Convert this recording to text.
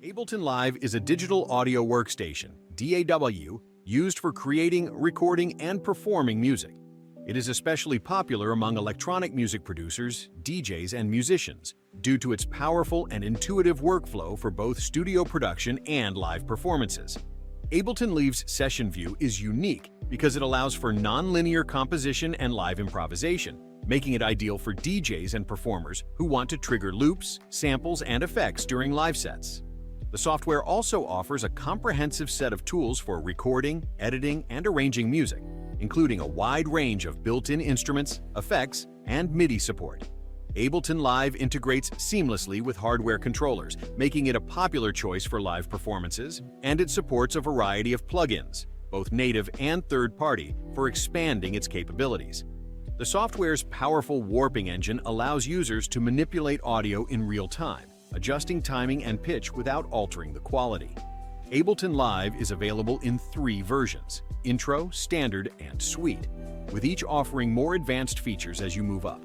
Ableton Live is a digital audio workstation, DAW, used for creating, recording, and performing music. It is especially popular among electronic music producers, DJs, and musicians due to its powerful and intuitive workflow for both studio production and live performances. Ableton Live's session view is unique because it allows for non-linear composition and live improvisation, making it ideal for DJs and performers who want to trigger loops, samples, and effects during live sets. The software also offers a comprehensive set of tools for recording, editing, and arranging music, including a wide range of built-in instruments, effects, and MIDI support. Ableton Live integrates seamlessly with hardware controllers, making it a popular choice for live performances, and it supports a variety of plugins, both native and third-party, for expanding its capabilities. The software's powerful warping engine allows users to manipulate audio in real time, adjusting timing and pitch without altering the quality. Ableton Live is available in 3 versions: Intro, Standard, and Suite, with each offering more advanced features as you move up.